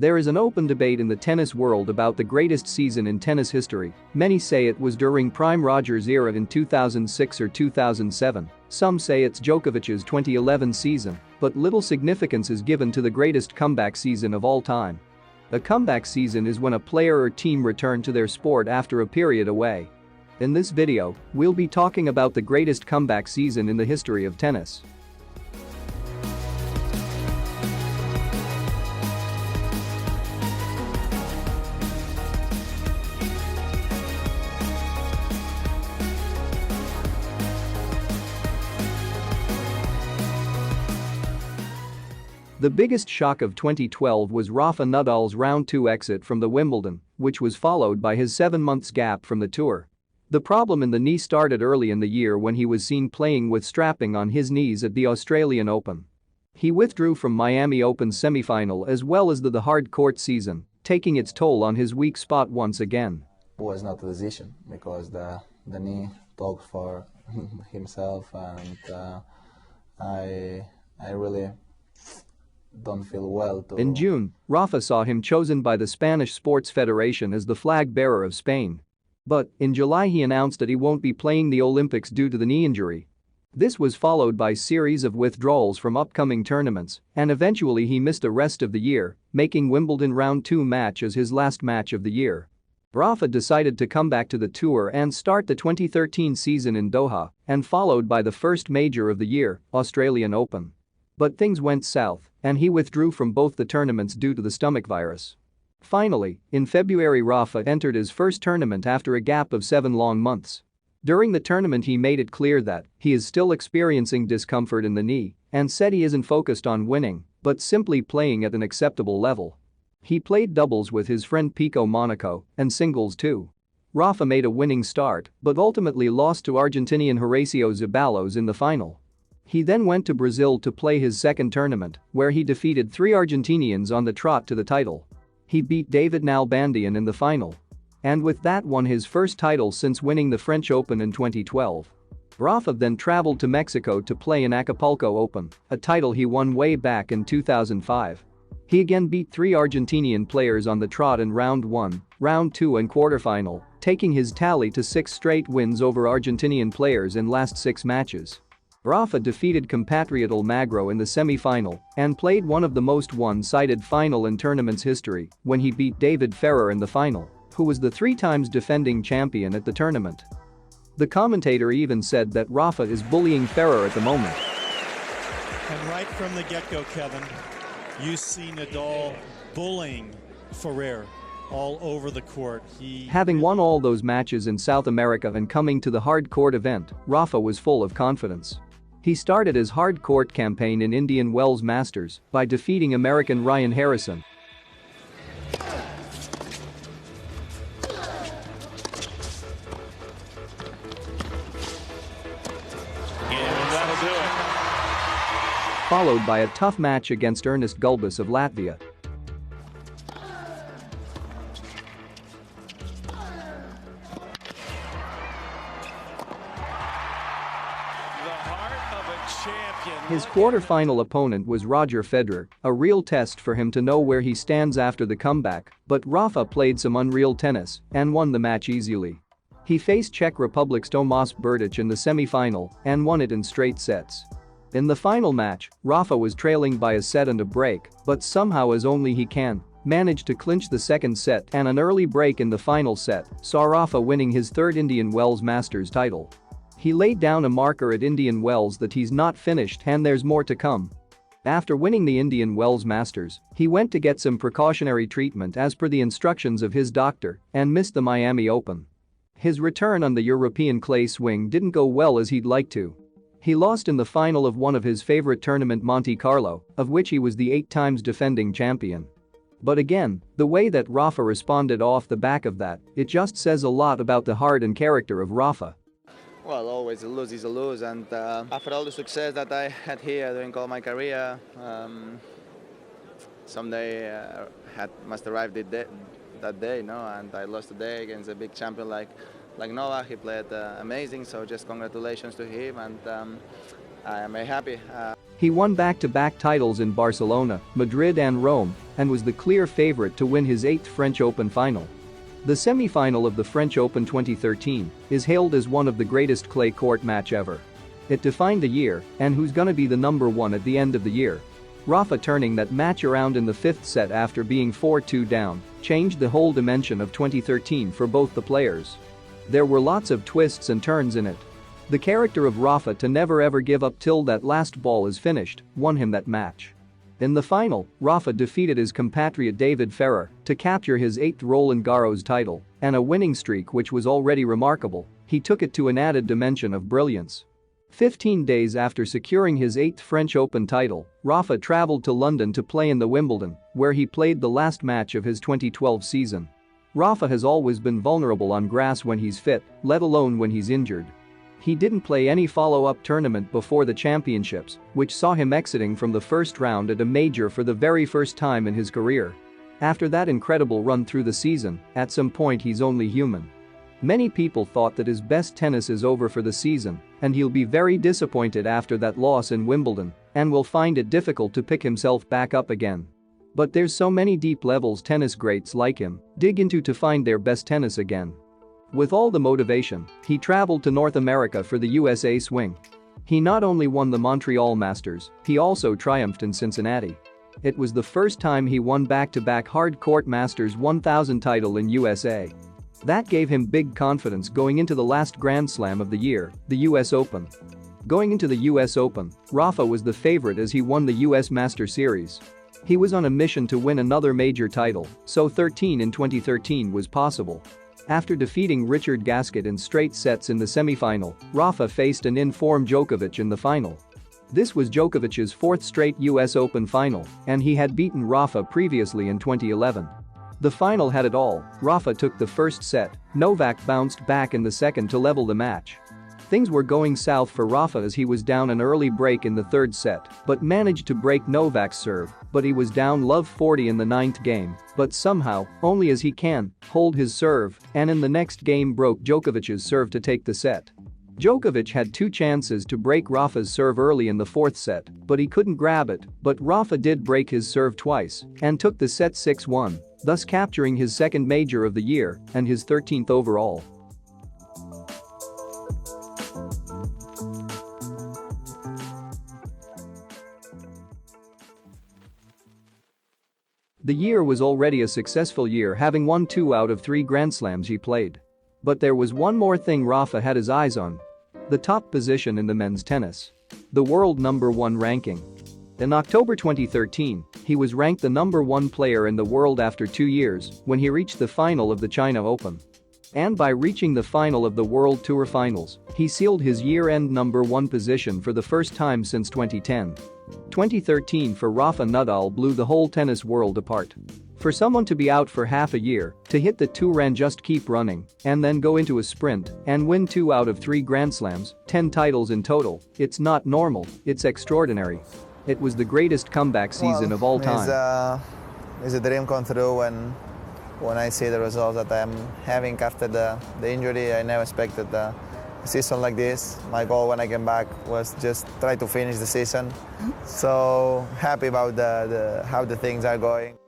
There is an open debate in the tennis world about the greatest season in tennis history. Many say it was during prime Rogers' era in 2006 or 2007. Some say it's Djokovic's 2011 season, but little significance is given to the greatest comeback season of all time. A comeback season is when a player or team return to their sport after a period away. In this video, we'll be talking about the greatest comeback season in the history of tennis. The biggest shock of 2012 was Rafa Nadal's round 2 exit from the Wimbledon, which was followed by his 7 months gap from the tour. The problem in the knee started early in the year when he was seen playing with strapping on his knees at the Australian Open. He withdrew from Miami Open semi-final as well as the hard court season, taking its toll on his weak spot once again. It was not a decision because the knee talks for himself, and I really don't feel well. In June, Rafa saw him chosen by the Spanish Sports Federation as the flag bearer of Spain. But in July he announced that he won't be playing the Olympics due to the knee injury. This was followed by a series of withdrawals from upcoming tournaments, and eventually he missed the rest of the year, making Wimbledon round 2 match as his last match of the year. Rafa decided to come back to the tour and start the 2013 season in Doha, and followed by the first major of the year, Australian Open. But things went south, and he withdrew from both the tournaments due to the stomach virus. Finally, in February Rafa entered his first tournament after a gap of 7 long months. During the tournament he made it clear that he is still experiencing discomfort in the knee and said he isn't focused on winning, but simply playing at an acceptable level. He played doubles with his friend Pico Monaco and singles too. Rafa made a winning start but ultimately lost to Argentinian Horacio Zeballos in the final. He then went to Brazil to play his second tournament, where he defeated 3 Argentinians on the trot to the title. He beat David Nalbandian in the final. And with that won his first title since winning the French Open in 2012. Rafa then traveled to Mexico to play in Acapulco Open, a title he won way back in 2005. He again beat 3 Argentinian players on the trot in round 1, round 2 and quarterfinal, taking his tally to 6 straight wins over Argentinian players in last 6 matches. Rafa defeated compatriot Almagro in the semi-final and played one of the most one-sided final in tournament's history when he beat David Ferrer in the final, who was the 3 times defending champion at the tournament. The commentator even said that Rafa is bullying Ferrer at the moment. And right from the get-go, Kevin, you see Nadal bullying Ferrer all over the court. Having won all those matches in South America and coming to the hard court event, Rafa was full of confidence. He started his hard court campaign in Indian Wells Masters by defeating American Ryan Harrison. Followed by a tough match against Ernest Gulbis of Latvia. His quarter-final opponent was Roger Federer, a real test for him to know where he stands after the comeback, but Rafa played some unreal tennis and won the match easily. He faced Czech Republic's Tomas Berdych in the semi-final and won it in straight sets. In the final match, Rafa was trailing by a set and a break, but somehow, as only he can, managed to clinch the second set, and an early break in the final set saw Rafa winning his 3rd Indian Wells Masters title. He laid down a marker at Indian Wells that he's not finished and there's more to come. After winning the Indian Wells Masters, he went to get some precautionary treatment as per the instructions of his doctor and missed the Miami Open. His return on the European clay swing didn't go well as he'd like to. He lost in the final of one of his favorite tournament, Monte Carlo, of which he was the 8 times defending champion. But again, the way that Rafa responded off the back of that, it just says a lot about the heart and character of Rafa. Well, always a lose is a lose, and after all the success that I had here during all my career, someday must arrive that day, and I lost today against a big champion like Novak. He played amazing, so just congratulations to him, and I am very happy. He won back-to-back titles in Barcelona, Madrid and Rome, and was the clear favorite to win his 8th French Open final. The semi-final of the French Open 2013 is hailed as one of the greatest clay court match ever. It defined the year and who's gonna be the number one at the end of the year. Rafa turning that match around in the 5th set after being 4-2 down changed the whole dimension of 2013 for both the players. There were lots of twists and turns in it. The character of Rafa to never ever give up till that last ball is finished won him that match. In the final, Rafa defeated his compatriot David Ferrer to capture his 8th Roland Garros title and a winning streak which was already remarkable. He took it to an added dimension of brilliance. 15 days after securing his 8th French Open title, Rafa traveled to London to play in the Wimbledon, where he played the last match of his 2012 season. Rafa has always been vulnerable on grass when he's fit, let alone when he's injured. He didn't play any follow-up tournament before the championships, which saw him exiting from the first round at a major for the very first time in his career. After that incredible run through the season, at some point he's only human. Many people thought that his best tennis is over for the season, and he'll be very disappointed after that loss in Wimbledon and will find it difficult to pick himself back up again. But there's so many deep levels tennis greats like him dig into to find their best tennis again. With all the motivation, he traveled to North America for the USA swing. He not only won the Montreal Masters, he also triumphed in Cincinnati. It was the first time he won back-to-back hard court Masters 1000 title in USA. That gave him big confidence going into the last Grand Slam of the year, the US Open. Going into the US Open, Rafa was the favorite as he won the US Master Series. He was on a mission to win another major title, so 13 in 2013 was possible. After defeating Richard Gasquet in straight sets in the semi-final, Rafa faced an in-form Djokovic in the final. This was Djokovic's 4th straight US Open final, and he had beaten Rafa previously in 2011. The final had it all. Rafa took the first set, Novak bounced back in the second to level the match. Things were going south for Rafa as he was down an early break in the 3rd set but managed to break Novak's serve, but he was down love 40 in the 9th game, but somehow, only as he can, hold his serve and in the next game broke Djokovic's serve to take the set. Djokovic had 2 chances to break Rafa's serve early in the 4th set, but he couldn't grab it, but Rafa did break his serve twice and took the set 6-1, thus capturing his 2nd major of the year and his 13th overall. The year was already a successful year, having won 2 out of 3 Grand Slams he played. But there was one more thing Rafa had his eyes on. The top position in the men's tennis. The world #1 ranking. In October 2013, he was ranked the #1 player in the world after 2 years when he reached the final of the China Open. And by reaching the final of the World Tour Finals, he sealed his year-end #1 position for the first time since 2010. 2013 for Rafa Nadal blew the whole tennis world apart. For someone to be out for half a year, to hit the tour and just keep running, and then go into a sprint and win 2 out of 3 Grand Slams, 10 titles in total, it's not normal, it's extraordinary. It was the greatest comeback season of all time. It's a dream come true when I see the results that I'm having after the injury. I never expected a season like this. My goal when I came back was just try to finish the season. So happy about how the things are going.